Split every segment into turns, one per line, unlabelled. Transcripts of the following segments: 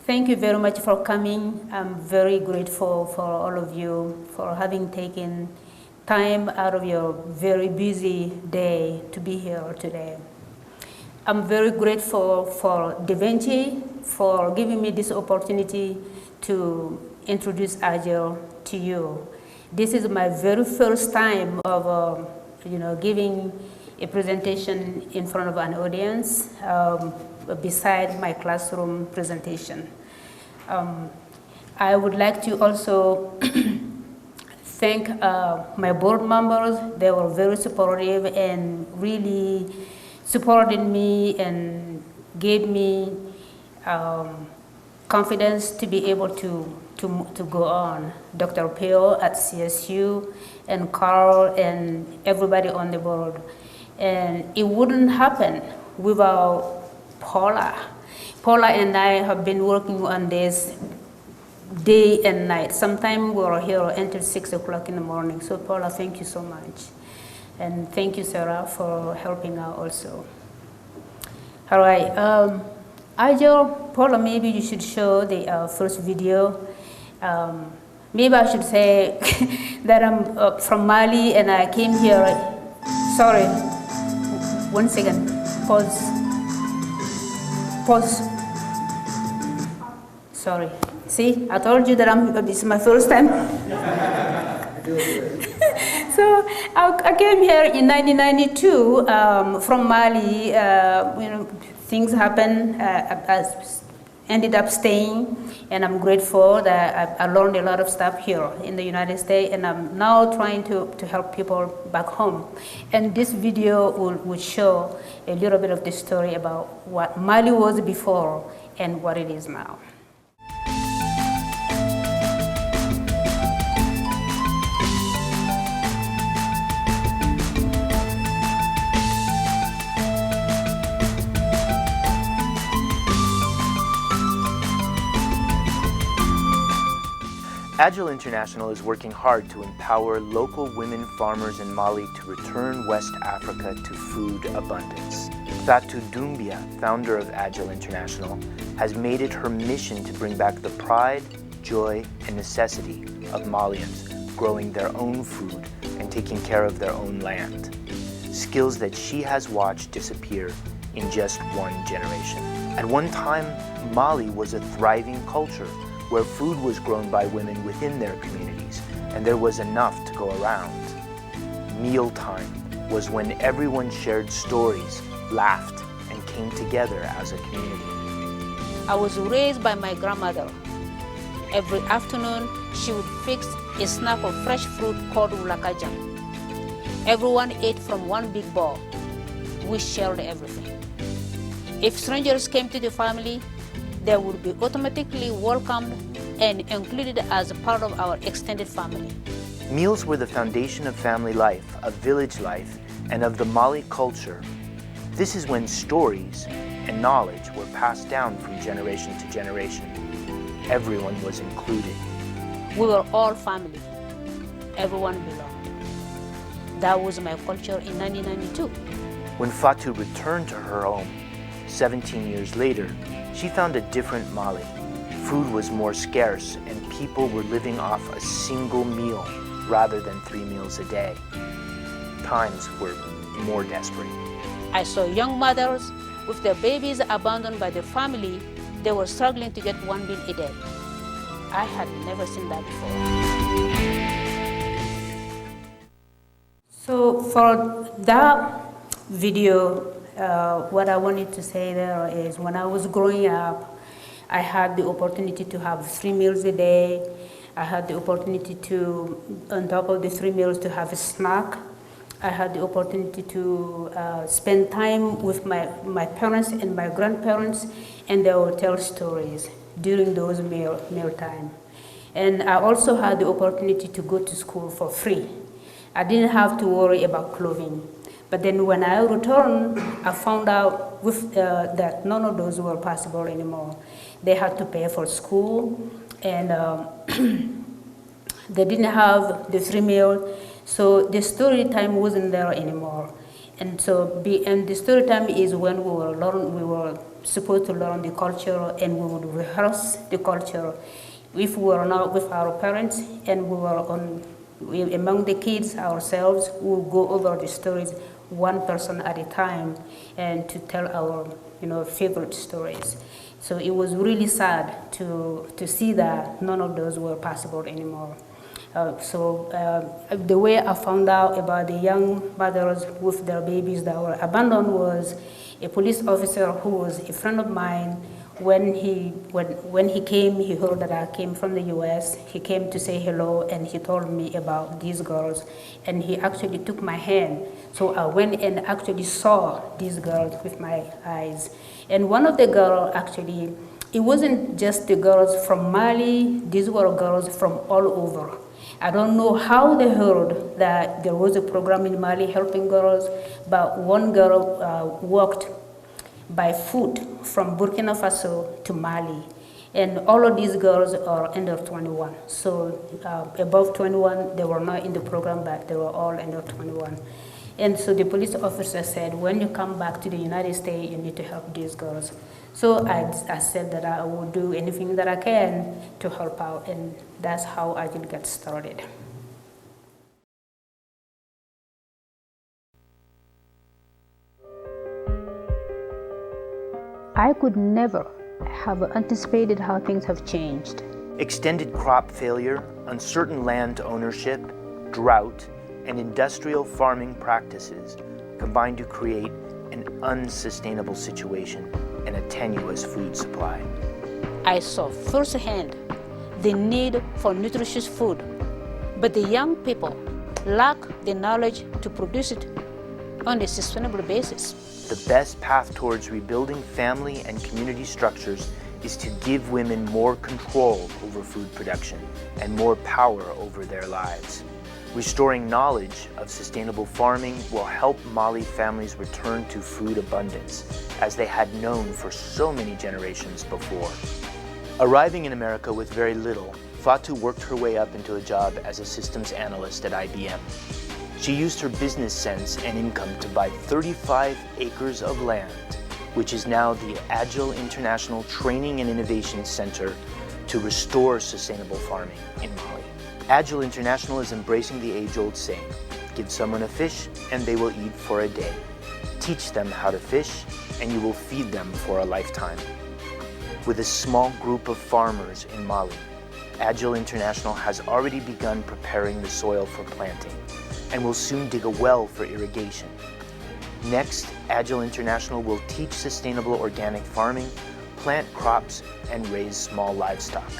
Thank you very much for coming. I'm very grateful for all of you for having taken time out of your very busy day to be here today. I'm very grateful for DaVinci for giving me this opportunity to introduce Agile to you. This is my very first time of giving a presentation in front of an audience beside my classroom presentation. I would like to also thank my board members. They were very supportive and really supported me and gave me confidence to be able to go on. Dr. Peo at CSU and Carl and everybody on the board. And it wouldn't happen without Paula. Paula and I have been working on this day and night. Sometimes we're here until 6 o'clock in the morning. So Paula, thank you so much. And thank you, Sarah, for helping out also. All right, Agile, Paula, maybe you should show the first video. Maybe I should say that I'm from Mali and I came here. Sorry, 1 second, pause. Sorry. See, I told you that this is my first time. So I came here in 1992 from Mali. Things happened. I ended up staying, and I'm grateful that I learned a lot of stuff here in the United States, and I'm now trying to help people back home. And this video will show a little bit of the story about what Mali was before and what it is now.
Agile International is working hard to empower local women farmers in Mali to return West Africa to food abundance. Fatou Doumbia, founder of Agile International, has made it her mission to bring back the pride, joy, and necessity of Malians growing their own food and taking care of their own land. Skills that she has watched disappear in just one generation. At one time, Mali was a thriving culture where food was grown by women within their communities, and there was enough to go around. Mealtime was when everyone shared stories, laughed, and came together as a community.
I was raised by my grandmother. Every afternoon, she would fix a snack of fresh fruit called ulakajan. Everyone ate from one big bowl. We shared everything. If strangers came to the family, they would be automatically welcomed and included as a part of our extended family.
Meals were the foundation of family life, of village life, and of the Mali culture. This is when stories and knowledge were passed down from generation to generation. Everyone was included.
We were all family. Everyone belonged. That was my culture in 1992.
When Fatou returned to her home, 17 years later, she found a different Mali. Food was more scarce and people were living off a single meal rather than 3 meals a day. Times were more desperate.
I saw young mothers with their babies abandoned by their family. They were struggling to get 1 meal a day. I had never seen that before. So for that video, what I wanted to say there is when I was growing up, I had the opportunity to have 3 meals a day. I had the opportunity to, on top of the 3 meals, to have a snack. I had the opportunity to spend time with my parents and my grandparents, and they would tell stories during those meal time. And I also had the opportunity to go to school for free. I didn't have to worry about clothing. But then when I returned, I found out that none of those were possible anymore. They had to pay for school, and they didn't have the 3 meals, so the story time wasn't there anymore. And so, the story time is when we were supposed to learn the culture, and we would rehearse the culture. If we were not with our parents and among the kids ourselves, we would go over the stories one person at a time and to tell our favorite stories. So it was really sad to see that none of those were possible anymore. The way I found out about the young mothers with their babies that were abandoned was a police officer who was a friend of mine. When he came, he heard that I came from the U.S. He came to say hello, and he told me about these girls, and he actually took my hand. So I went and actually saw these girls with my eyes. And one of the girls actually, it wasn't just the girls from Mali, these were girls from all over. I don't know how they heard that there was a program in Mali helping girls, but one girl walked by foot from Burkina Faso to Mali. And all of these girls are under 21. So above 21, they were not in the program, but they were all under 21. And so the police officer said, when you come back to the United States, you need to help these girls. So I said that I will do anything that I can to help out, and that's how I did get started. I could never have anticipated how things have changed.
Extended crop failure, uncertain land ownership, drought, and industrial farming practices combined to create an unsustainable situation and a tenuous food supply.
I saw firsthand the need for nutritious food, but the young people lack the knowledge to produce it on a sustainable basis.
The best path towards rebuilding family and community structures is to give women more control over food production and more power over their lives. Restoring knowledge of sustainable farming will help Mali families return to food abundance, as they had known for so many generations before. Arriving in America with very little, Fatou worked her way up into a job as a systems analyst at IBM. She used her business sense and income to buy 35 acres of land, which is now the Agile International Training and Innovation Center to restore sustainable farming in Mali. Agile International is embracing the age-old saying, give someone a fish and they will eat for a day. Teach them how to fish and you will feed them for a lifetime. With a small group of farmers in Mali, Agile International has already begun preparing the soil for planting and will soon dig a well for irrigation. Next, Agile International will teach sustainable organic farming, plant crops, and raise small livestock.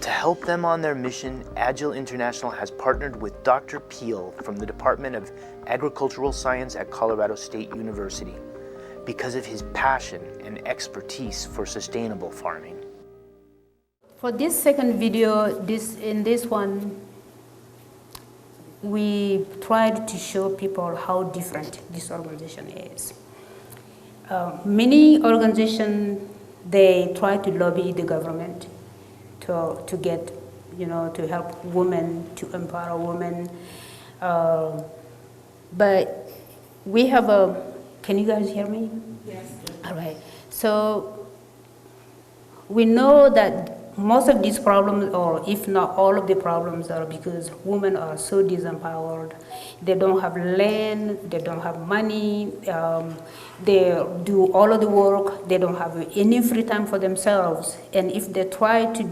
To help them on their mission, Agile International has partnered with Dr. Peel from the Department of Agricultural Science at Colorado State University because of his passion and expertise for sustainable farming.
For this second video, in this one, we tried to show people how different this organization is. Many organizations, they try to lobby the government to get, to help women, to empower women. But we have can you guys hear me? Yes. All right. So we know that most of these problems, or if not all of the problems, are because women are so disempowered. They don't have land, they don't have money, they do all of the work, they don't have any free time for themselves. And if they try to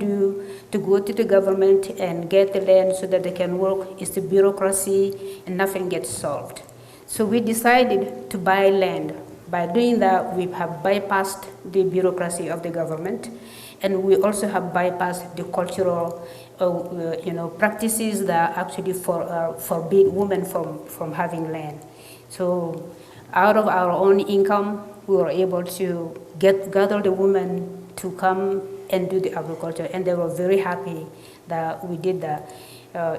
go to the government and get the land so that they can work, it's the bureaucracy and nothing gets solved. So we decided to buy land. By doing that, we have bypassed the bureaucracy of the government. And we also have bypassed the cultural, practices that actually forbid women from having land. So, out of our own income, we were able to gather the women to come and do the agriculture, and they were very happy that we did that.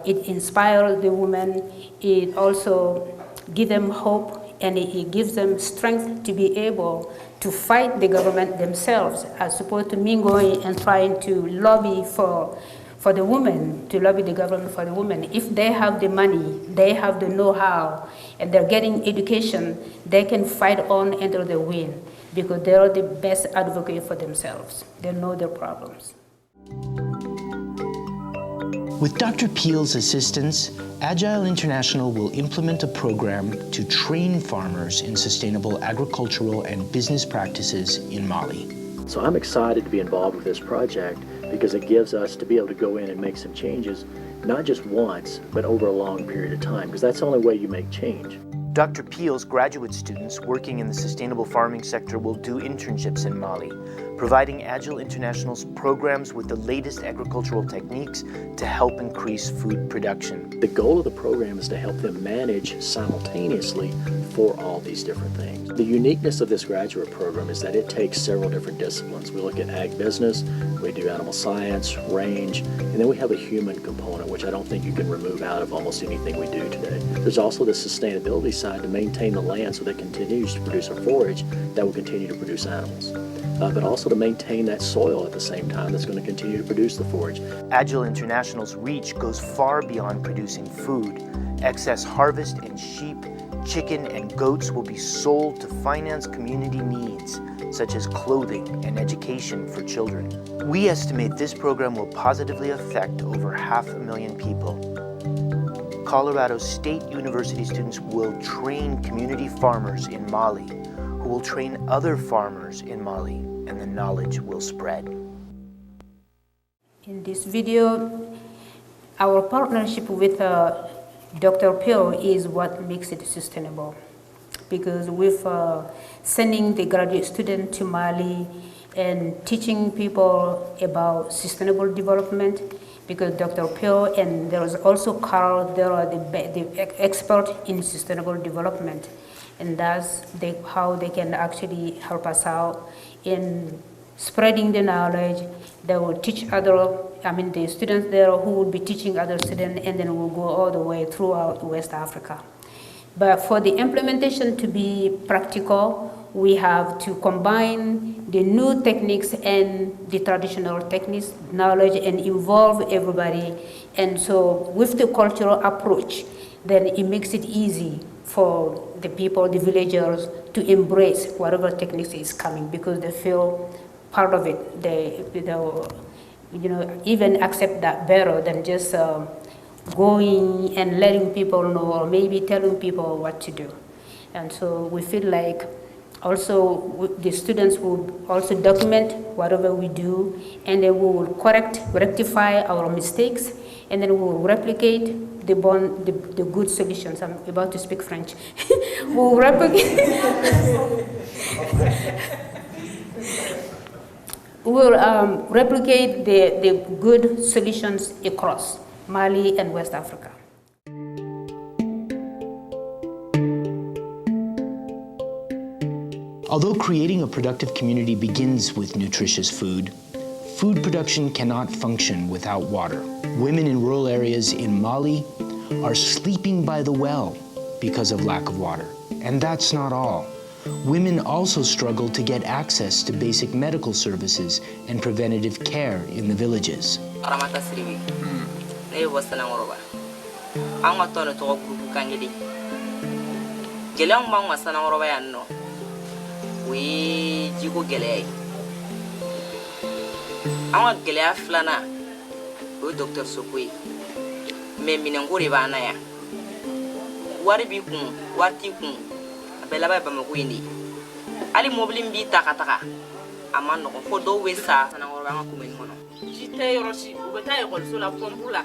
It inspired the women. It also gives them hope, and it gives them strength to be able to fight the government themselves, as opposed to me going and trying to lobby for the women, to lobby the government for the women. If they have the money, they have the know-how, and they're getting education, they can fight on until they win. because they are the best advocate for themselves. They know their problems.
With Dr. Peel's assistance, Agile International will implement a program to train farmers in sustainable agricultural and business practices in Mali.
So I'm excited to be involved with this project because it gives us to be able to go in and make some changes, not just once, but over a long period of time, because that's the only way you make change.
Dr. Peel's graduate students working in the sustainable farming sector will do internships in Mali, providing Agile International's programs with the latest agricultural techniques to help increase food production.
The goal of the program is to help them manage simultaneously for all these different things. The uniqueness of this graduate program is that it takes several different disciplines. We look at ag business, we do animal science, range, and then we have a human component, which I don't think you can remove out of almost anything we do today. There's also the sustainability side to maintain the land so that it continues to produce a forage that will continue to produce animals. But also to maintain that soil at the same time that's going to continue to produce the forage.
Agile International's reach goes far beyond producing food. Excess harvest in sheep, chicken, and goats will be sold to finance community needs, such as clothing and education for children. We estimate this program will positively affect over 500,000 people. Colorado State University students will train community farmers in Mali, who will train other farmers in Mali, and the knowledge will spread.
In this video, our partnership with Dr. Pio is what makes it sustainable, because with sending the graduate student to Mali and teaching people about sustainable development, because Dr. Pio and there is also Carl, they are the expert in sustainable development. And that's how they can actually help us out in spreading the knowledge. They will teach the students there who will be teaching other students, and then we'll go all the way throughout West Africa. But for the implementation to be practical, we have to combine the new techniques and the traditional techniques, knowledge, and involve everybody. And so with the cultural approach, then it makes it easy for the people, the villagers, to embrace whatever techniques is coming because they feel part of it. They even accept that better than just going and letting people know or maybe telling people what to do. And so we feel like also the students will also document whatever we do, and then we will rectify our mistakes, and then we will replicate the good solutions. I'm about to speak French. We'll replicate the good solutions across Mali and West Africa.
Although creating a productive community begins with nutritious food, food production cannot function without water. Women in rural areas in Mali are sleeping by the well because of lack of water. And that's not all. Women also struggle to get access to basic medical services and preventative care in the villages.
We jigo gele awa gele aflana o docteur Sokwe me minangori bana ya wari bi kun warti kun abela ba ma kuindi ali mobili mbi takataka amano ko do wesa sana ngoro ba ko men mono jite yoroshi ubeta e kolso la pompula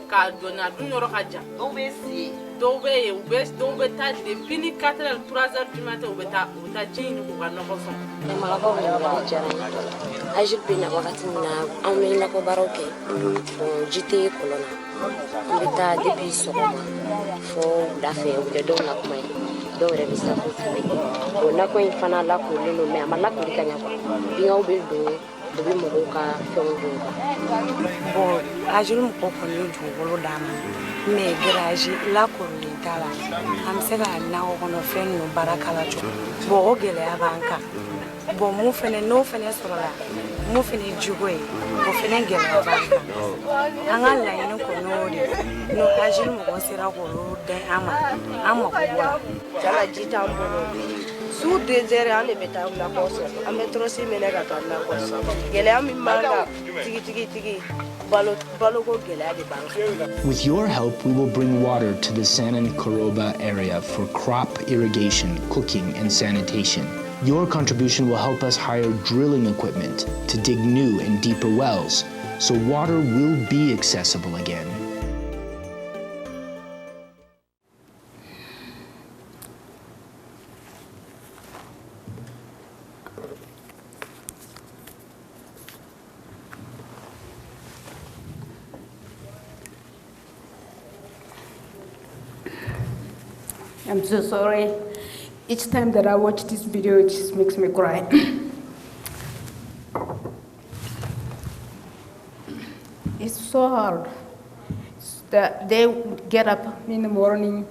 ka dona du yoro kaja do wesi do be ta depuis ni 4h 3h du matin ubeta jini ko banno ko son
e mala ko wala jara ajil bina wakati na amina ko baroke jite kolona ubeta depuis sokoma fo da fe o de dona ko mai do re bisa ko ko na ko infana la ko lelo me amala ko dikanya ko binga o be do be mo ka fe o bon ajil mo ko ko ni ju bolo dama me garage la ko ni tala am se ga na ko no fe no baraka la cho bo o gele abanka bo mo fene no fene so la mo fene jugoe mo fene gele abanka anga la ino ko no de no ajil mo ko sira ko de ama ko wa jala jita mbolo
Su désert ane beta na kosa. Ame trosi menega to na kosa. Gele ami manga tigi balo go gele ade bang.
With your help, we will bring water to the Sanan Koroba area for crop irrigation, cooking, and sanitation. Your contribution will help us hire drilling equipment to dig new and deeper wells, so water will be accessible again.
I'm so sorry. Each time that I watch this video, it just makes me cry. It's so hard. That they get up in the morning,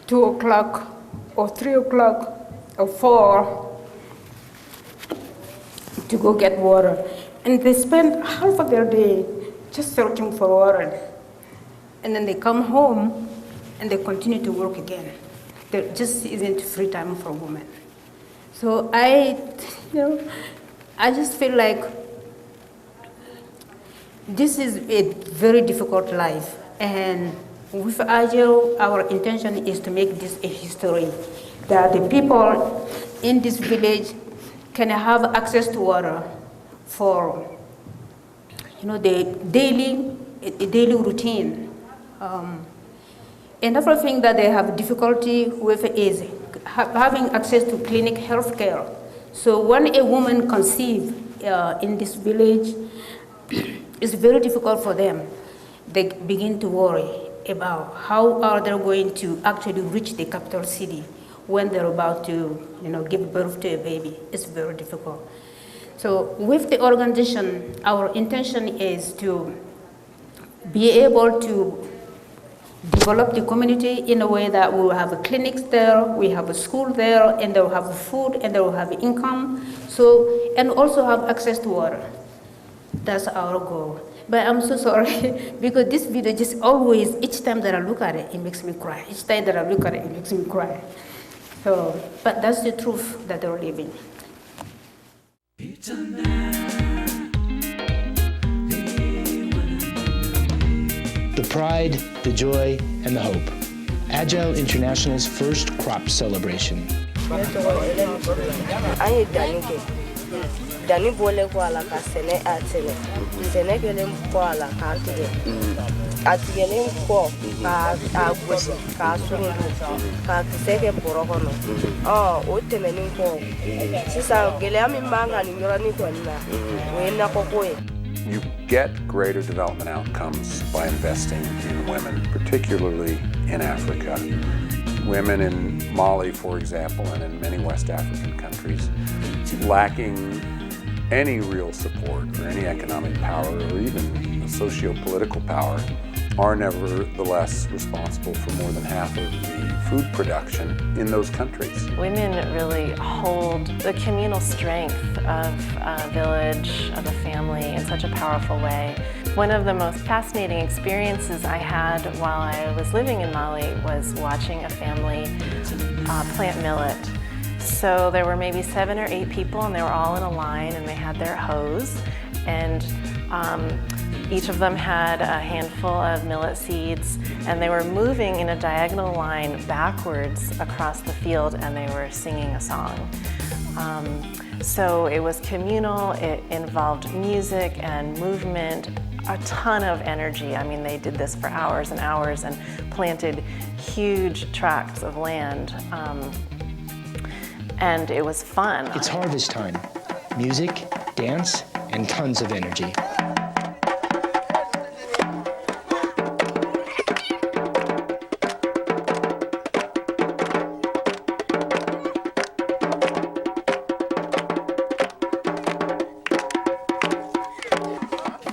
2 o'clock or 3 o'clock or 4 to go get water. And they spend half of their day just searching for water. And then they come home and they continue to work again. There just isn't free time for women. So I just feel like this is a very difficult life. And with Agile, our intention is to make this a history, that the people in this village can have access to water for the daily routine. Another thing that they have difficulty with is having access to clinic health care. So when a woman conceives in this village, it's very difficult for them. They begin to worry about how are they going to actually reach the capital city when they're about to give birth to a baby. It's very difficult. So with the organization, our intention is to be able to develop the community in a way that we will have clinics there, we have a school there, and they will have food, and they will have income, and also have access to water. That's our goal. But I'm so sorry, because this video just always, each time that I look at it, it makes me cry. Each time that I look at it, it makes me cry. So, but that's the truth that they're living.
The pride, the joy, and the hope. Agile International's first crop celebration.
Dani bole ko ala ka sene atene sene gele ko ala ka tige atigele ko ka agwese ka suru ka sege porogono o temeni ko sisa gele ami manga ni yorani ko na we na ko ko.
You get greater development outcomes by investing in women, particularly in Africa. Women in Mali, for example, and in many West African countries, lacking any real support or any economic power or even socio-political power, are nevertheless responsible for more than half of the food production in those countries.
Women really hold the communal strength of a village, of a family in such a powerful way. One of the most fascinating experiences I had while I was living in Mali was watching a family plant millet. So there were maybe 7 or 8 people, and they were all in a line, and they had their hoes, and each of them had a handful of millet seeds, and they were moving in a diagonal line backwards across the field, and they were singing a song. So it was communal, it involved music and movement, a ton of energy. I mean, they did this for hours and hours and planted huge tracts of land. And it was fun.
It's harvest time. Music, dance, and tons of energy.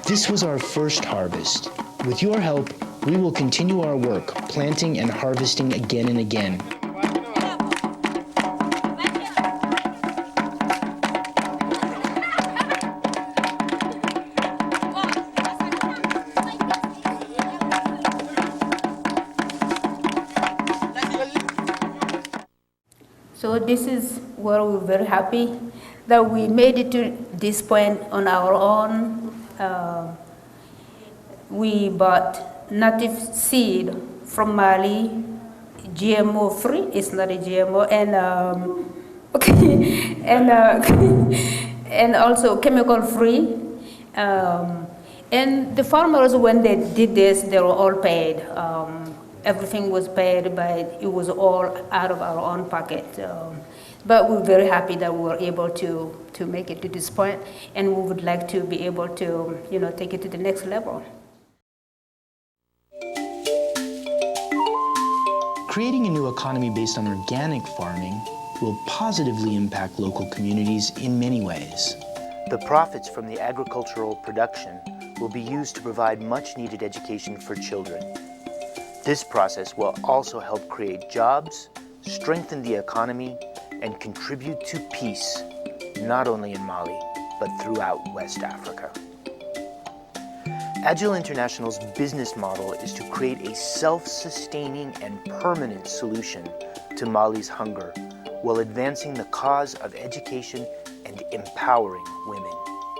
This was our first harvest. With your help, we will continue our work, planting and harvesting again and again.
So So this is where we're very happy that we made it to this point on our own. We bought native seed from Mali, GMO free. It's not a GMO, and okay, and and also chemical free. And the farmers, when they did this, they were all paid. Everything was paid, but it was all out of our own pocket. But we're very happy that we were able to make it to this point, and we would like to be able to, take it to the next level.
Creating a new economy based on organic farming will positively impact local communities in many ways. The profits from the agricultural production will be used to provide much-needed education for children. This process will also help create jobs, strengthen the economy, and contribute to peace, not only in Mali, but throughout West Africa. Agile International's business model is to create a self-sustaining and permanent solution to Mali's hunger, while advancing the cause of education and empowering women.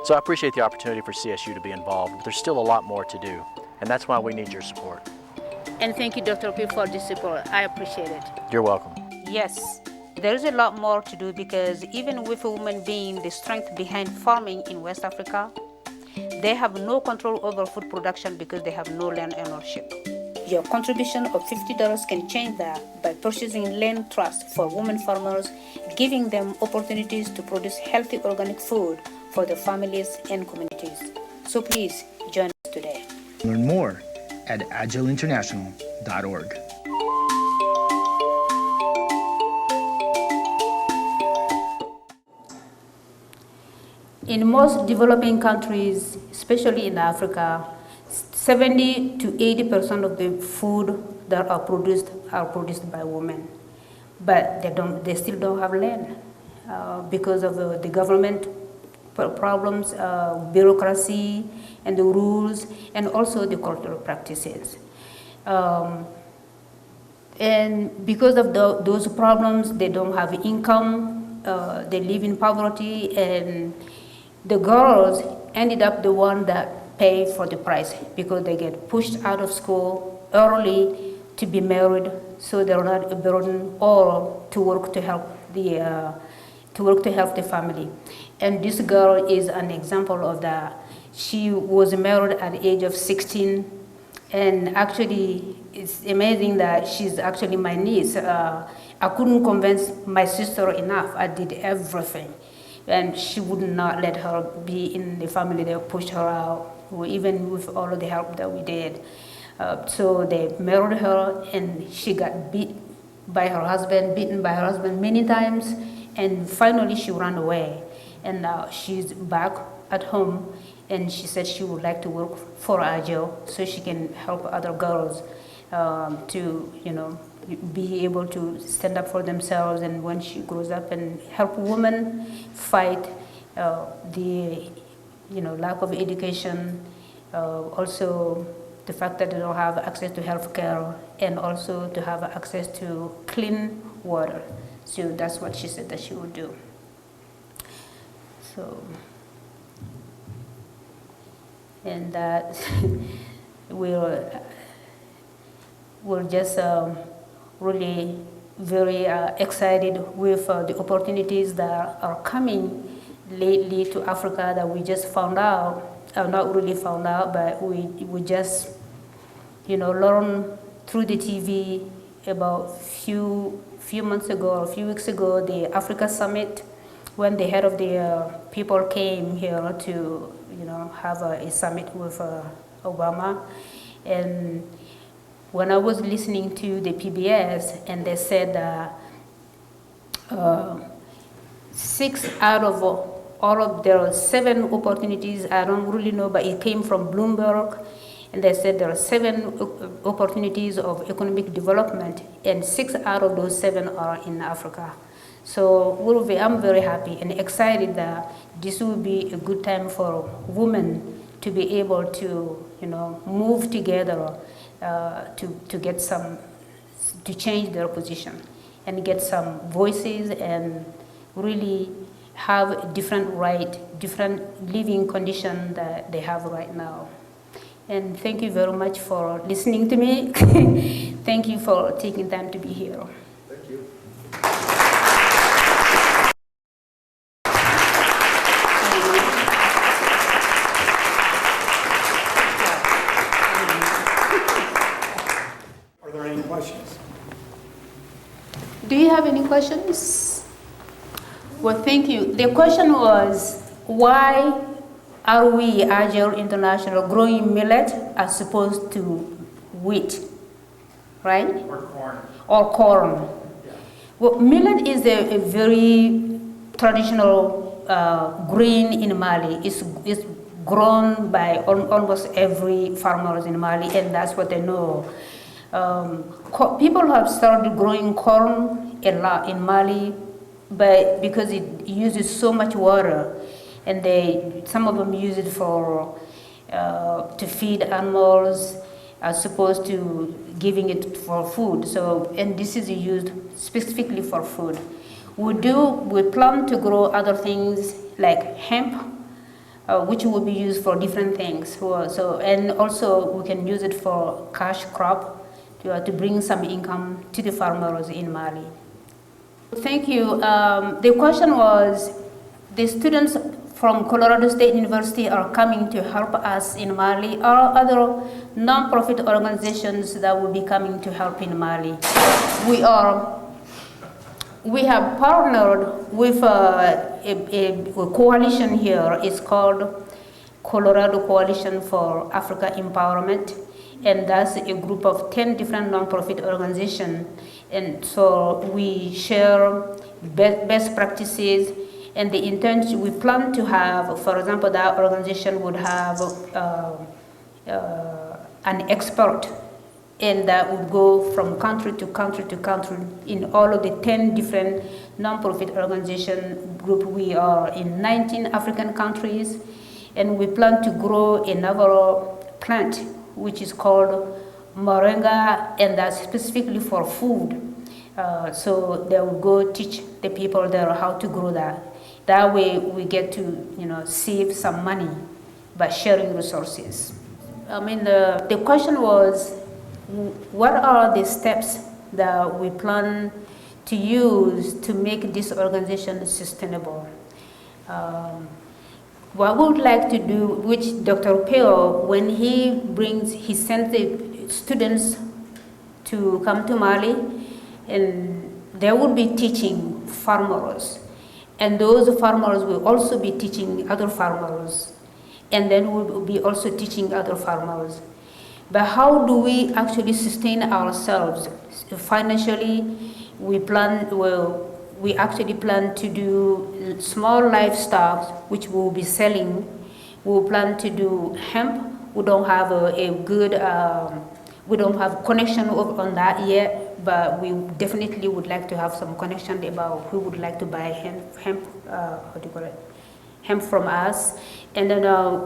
So I appreciate the opportunity for CSU to be involved, but there's still a lot more to do, and that's why we need your support.
And thank you, Dr. P, for this support. I appreciate it.
You're welcome.
Yes, there is a lot more to do, because even with women being the strength behind farming in West Africa, they have no control over food production because they have no land ownership. Your contribution of $50 can change that by purchasing land trust for women farmers, giving them opportunities to produce healthy organic food for their families and communities. So please join us today.
Learn more at agileinternational.org.
In most developing countries, especially in Africa, 70 to 80% of the food that are produced by women, but they still don't have land because of the government problems, bureaucracy, and the rules, and also the cultural practices. And because of those problems, they don't have income. They live in poverty, and the girls ended up the one that pay for the price because they get pushed out of school early to be married, so they're not a burden, or to work to help the family. And this girl is an example of that. She was married at the age of 16, and actually it's amazing that she's actually my niece. I couldn't convince my sister enough. I did everything, and she would not let her be in the family. They pushed her out, even with all of the help that we did. So they married her, and she got beaten by her husband many times, and finally she ran away. And now she's back at home, and she said she would like to work for Agile so she can help other girls to, be able to stand up for themselves, and when she grows up, and help women fight the lack of education, also the fact that they don't have access to health care, and also to have access to clean water. So that's what she said that she would do. So, and that we're just really very excited with the opportunities that are coming lately to Africa that we just found out. Not really found out, but we just learned through the TV about few months ago, or a few weeks ago, the Africa Summit, when the head of the people came here to have a summit with Obama. And when I was listening to the PBS, and they said 6 out of all of their 7 opportunities, I don't really know, but it came from Bloomberg, and they said there are 7 opportunities of economic development, and 6 out of those 7 are in Africa. So I'm very happy and excited that this will be a good time for women to be able to, move together to get to change their position. and get some voices and really have different living condition that they have right now. And thank you very much for listening to me. Thank you for taking time to be here.
Thank you. Are there any questions?
Do you have any questions? Well, thank you. The question was, why are we, Agile International, growing millet as opposed to wheat, right?
Or corn.
Or corn.
Yeah.
Well, millet is a very traditional grain in Mali. It's grown by almost every farmers in Mali, and that's what they know. People have started growing corn a lot in Mali, but because it uses so much water, and some of them use it for to feed animals, as opposed to giving it for food. So, and this is used specifically for food. We plan to grow other things like hemp, which will be used for different things. So, and also we can use it for cash crop to bring some income to the farmers in Mali. Thank you. The question was, the students from Colorado State University are coming to help us in Mali, or other non-profit organizations that will be coming to help in Mali. We have partnered with a coalition here. It's called Colorado Coalition for Africa Empowerment, and that's a group of 10 different non-profit organizations. And so we share best practices, and the intention we plan to have, for example, that organization would have an expert, and that would go from country to country to country in all of the 10 different non-profit organization group. We are in 19 African countries, and we plan to grow another plant which is called moringa, and that's specifically for food. So they will go teach the people there how to grow that. That way we get to save some money by sharing resources. I mean, the question was, what are the steps that we plan to use to make this organization sustainable? What we would like to do, which Dr. Peo, when he sends the students to come to Mali, and they will be teaching farmers. And those farmers will also be teaching other farmers. And then we'll be also teaching other farmers. But how do we actually sustain ourselves? Financially, we actually plan to do small livestock, which we'll be selling. We'll plan to do hemp. We don't have we don't have connection on that yet, but we definitely would like to have some connection about who would like to buy hemp from us. And then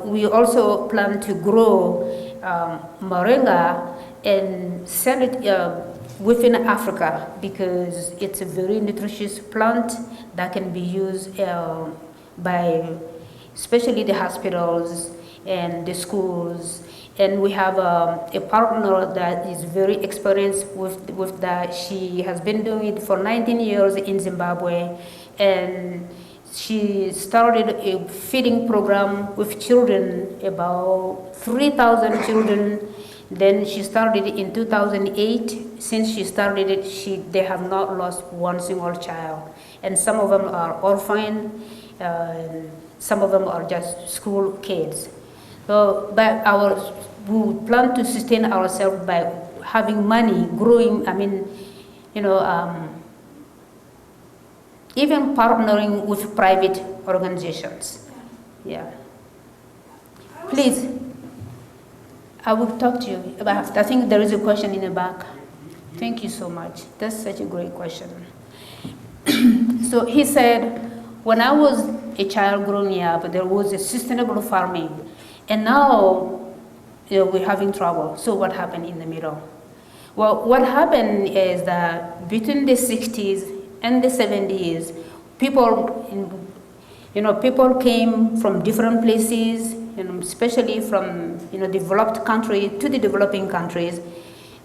we also plan to grow moringa and sell it within Africa, because it's a very nutritious plant that can be used by especially the hospitals and the schools. And we have a partner that is very experienced with that. She has been doing it for 19 years in Zimbabwe, and she started a feeding program with children, about 3,000 children. Then she started it in 2008. Since she started it, they have not lost one single child. And some of them are orphan, some of them are just school kids. So, but we plan to sustain ourselves by having money, growing, even partnering with private organizations. Yeah. Please, I will talk to you about, I think there is a question in the back. Thank you so much. That's such a great question. So he said, when I was a child growing up, there was a sustainable farming, and now we're having trouble. So what happened in the middle? Well, what happened is that between the 60s and the 70s, people came from different places, especially from developed countries to the developing countries.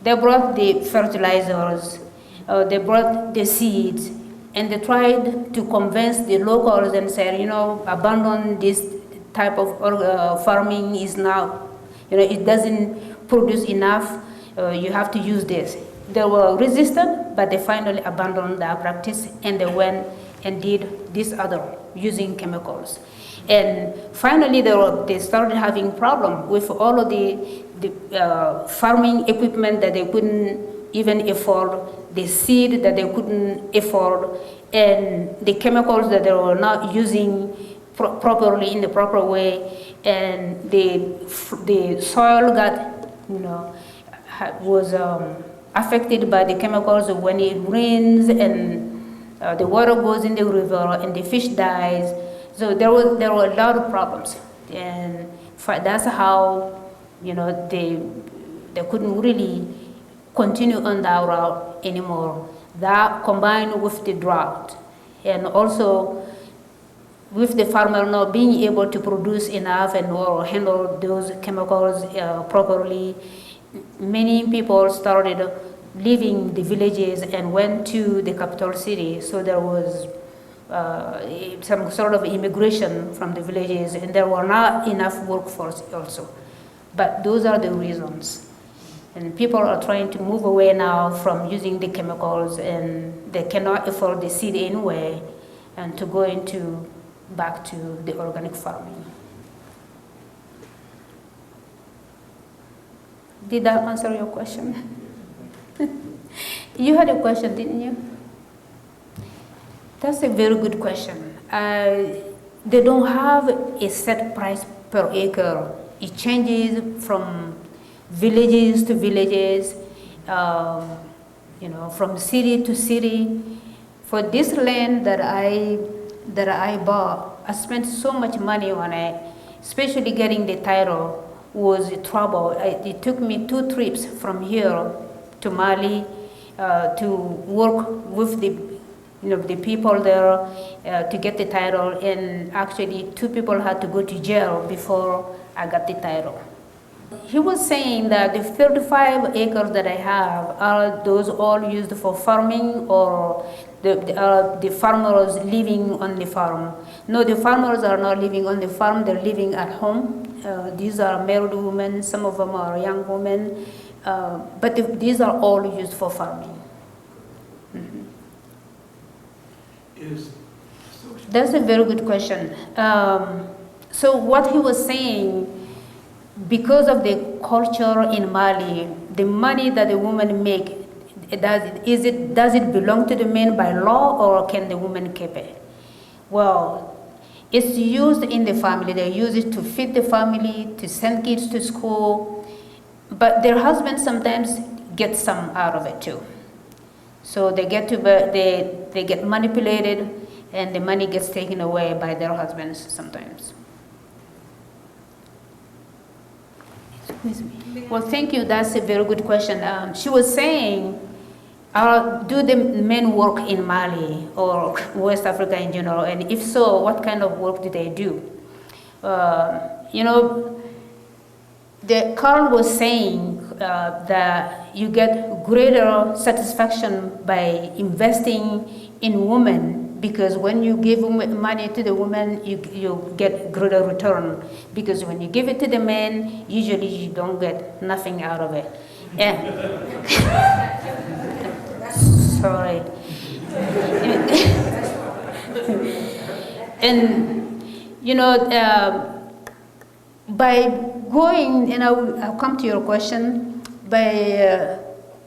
They brought the fertilizers, they brought the seeds, and they tried to convince the locals and said, abandon this type of farming is now, it doesn't produce enough. You have to use this. They were resistant, but they finally abandoned that practice and they went and did this other, using chemicals. And finally, they started having problem with all of the farming equipment that they couldn't even afford, the seed that they couldn't afford, and the chemicals that they were not using properly in the proper way, and the soil got, was affected by the chemicals when it rains and the water goes in the river and the fish dies. So there were a lot of problems, and that's how they couldn't really continue on that route anymore. That combined with the drought, and also with the farmer not being able to produce enough and or handle those chemicals properly, many people started leaving the villages and went to the capital city. So there was some sort of immigration from the villages, and there were not enough workforce also. But those are the reasons. And people are trying to move away now from using the chemicals, and they cannot afford the seed anyway, and to go back to the organic farming. Did that answer your question? You had a question, didn't you? That's a very good question. They don't have a set price per acre. It changes from villages to villages, from city to city. For this land that I bought, I spent so much money on it, especially getting the title was trouble. It took me 2 trips from here to Mali to work with the people there to get the title, and actually 2 people had to go to jail before I got the title. He was saying that the 35 acres that I have, are those all used for farming, or the farmers living on the farm? No, the farmers are not living on the farm, they're living at home. These are married women, some of them are young women, but these are all used for farming. That's a very good question. So what he was saying, because of the culture in Mali, the money that the women make, does it belong to the men by law, or can the woman keep it? Well, it's used in the family. They use it to feed the family, to send kids to school, but their husbands sometimes get some out of it too. So they get manipulated, and the money gets taken away by their husbands sometimes. Excuse me. Well, thank you. That's a very good question. She was saying, do the men work in Mali or West Africa in general? And if so, what kind of work do they do? Carl was saying that you get greater satisfaction by investing in women, because when you give money to the woman, you get greater return. Because when you give it to the man, usually you don't get nothing out of it. Sorry. And by going, and I'll come to your question,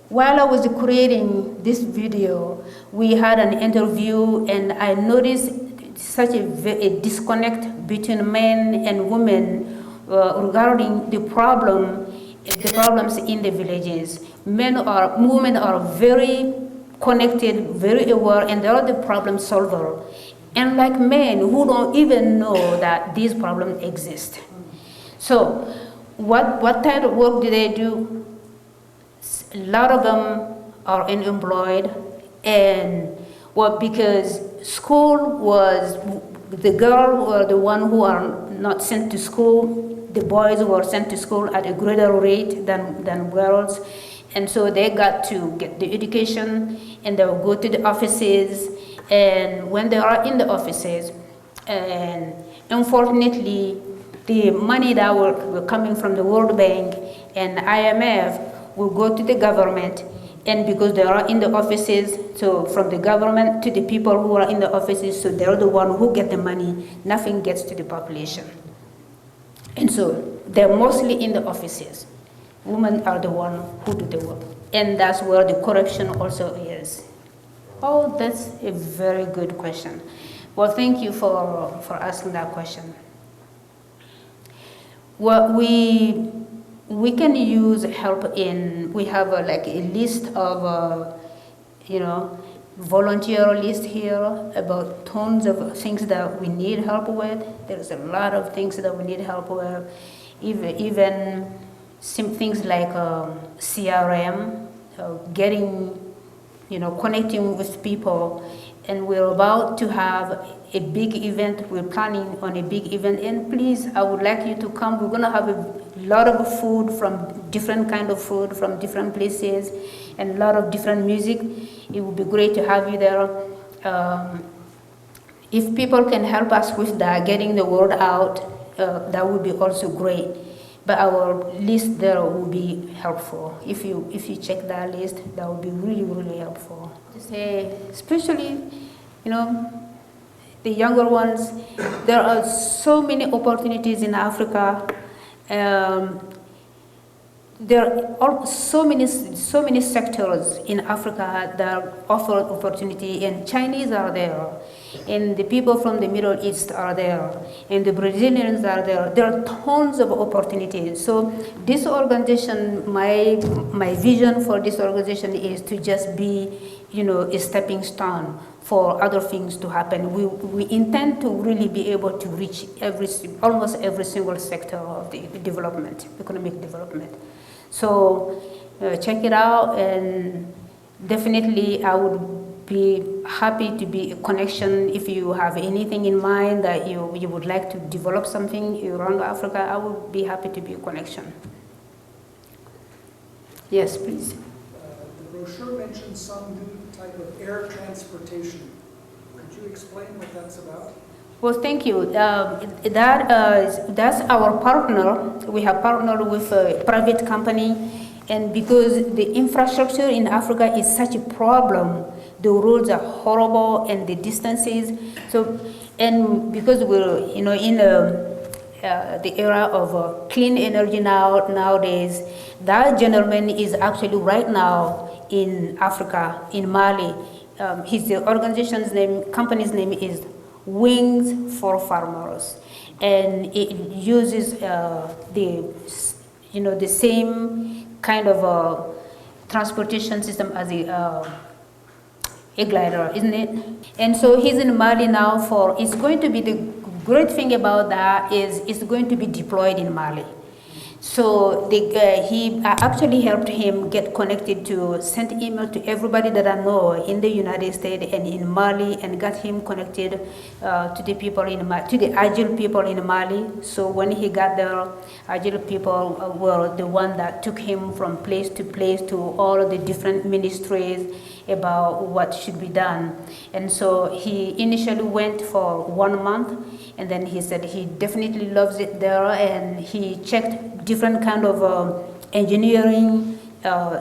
while I was creating this video, we had an interview, and I noticed such a disconnect between men and women regarding the problems in the villages. Women are very connected, very aware, and they are the problem solver. And like men who don't even know that these problems exist. So what type of work do they do? a lot of them are unemployed, and because school was, the girls were the one who are not sent to school, the boys were sent to school at a greater rate than girls, and so they got to get the education, and they will go to the offices, and when they are in the offices, and unfortunately, the money that were coming from the World Bank and IMF will go to the government, and because they are in the offices, so from the government to the people who are in the offices, so they're the one who get the money, nothing gets to the population. And so they're mostly in the offices. Women are the one who do the work. And that's where the correction also is. Oh, that's a very good question. Well, thank you for asking that question. Well, we can use help in, we have like a list of, volunteer list here about tons of things that we need help with. There's a lot of things that we need help with, even some things like CRM, getting, connecting with people. And we're about to have a big event. We're planning on a big event, and please, I would like you to come. We're gonna have a lot of food, from different kind of food from different places, and a lot of different music. It would be great to have you there. If people can help us with that, getting the word out, that would be also great. But our list there will be helpful. If you check that list, that would be really, really helpful. Especially, the younger ones, there are so many opportunities in Africa. There are so many sectors in Africa that offer opportunity, and Chinese are there, and the people from the Middle East are there, and the Brazilians are there. There are tons of opportunities. So this organization, my vision for this organization is to just be, a stepping stone for other things to happen. We intend to really be able to reach almost every single sector of the development, economic development. So check it out, and definitely I would be happy to be a connection. If you have anything in mind that you would like to develop something around Africa, I would be happy to be a connection. Yes, please.
The brochure mentions some new type of air transportation. Could you explain what that's about?
Well, thank you. That's our partner. We have partnered with a private company, and because the infrastructure in Africa is such a problem, the roads are horrible and the distances. So, and because we're in the era of clean energy nowadays, that gentleman is actually right now in Africa, in Mali. His organization's name, company's name is Wings for Farmers, and it uses the same kind of transportation system as a glider, isn't it? And so he's in Mali now it's going to be, the great thing about that is it's going to be deployed in Mali. So he actually helped him get connected to, sent email to everybody that I know in the United States and in Mali, and got him connected to the people to the Agile people in Mali. So when he got there, Agile people were the one that took him from place to all of the different ministries about what should be done. And so he initially went for 1 month, and then he said he definitely loves it there, and he checked different kind of engineering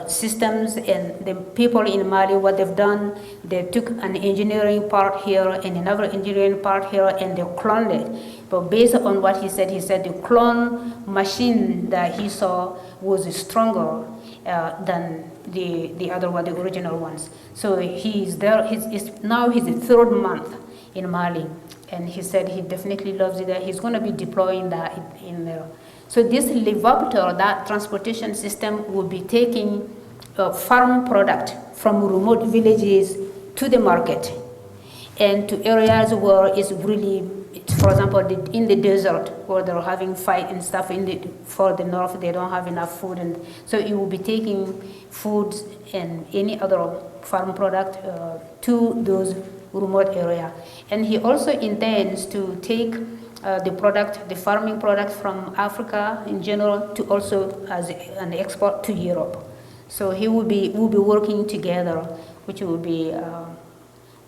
systems, and the people in Mali, what they've done, they took an engineering part here and another engineering part here, and they cloned it. But based on what he said the clone machine that he saw was stronger than the other one, the original ones. So he's there. Now his 3rd month in Mali, and he said he definitely loves it there. He's going to be deploying that in there. So this Levopter, that transportation system, will be taking farm product from remote villages to the market, and to areas where it's really for example, in the desert where they're having fight and stuff for the north, they don't have enough food, and so it will be taking food and any other farm product to those remote area. And he also intends to take the farming product from Africa in general to also as an export to Europe. So we'll be working together, which will be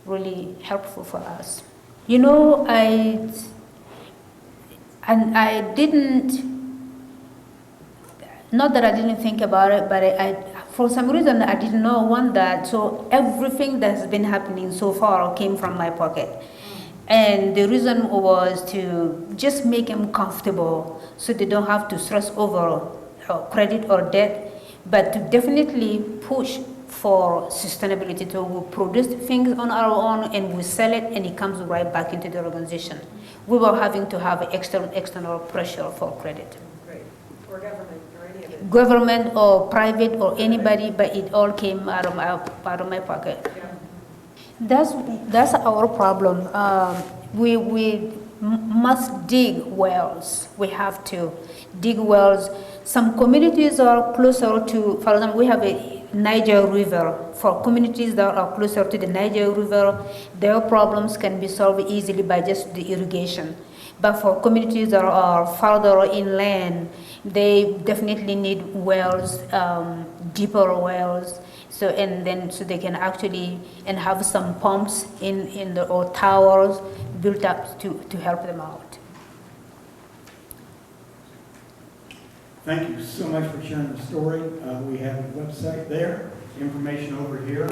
really helpful for us. You know, I didn't, not that I didn't think about it, but for some reason I didn't know that. So everything that's been happening so far came from my pocket. And the reason was to just make them comfortable so they don't have to stress over credit or debt, but to definitely push for sustainability. So we produce things on our own and we sell it, and it comes right back into the organization. We were having to have external pressure for credit.
Great. Or government, or any of it.
Government or private or anybody, but it all came out of my pocket.
Yeah.
That's our problem. We must dig wells. We have to dig wells. Some communities are closer to, for example, we have a Niger River. For communities that are closer to the Niger River, their problems can be solved easily by just the irrigation. But for communities that are farther inland, they definitely need wells, deeper wells, so they can actually have some pumps or towers built up to help them out.
Thank you so much for sharing the story. We have a website there, information over here,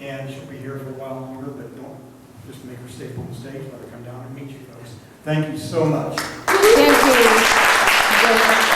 and she'll be here for a while longer, but don't just make her stay on the stage, let her come down and meet you folks. Thank you so much.
Thank you.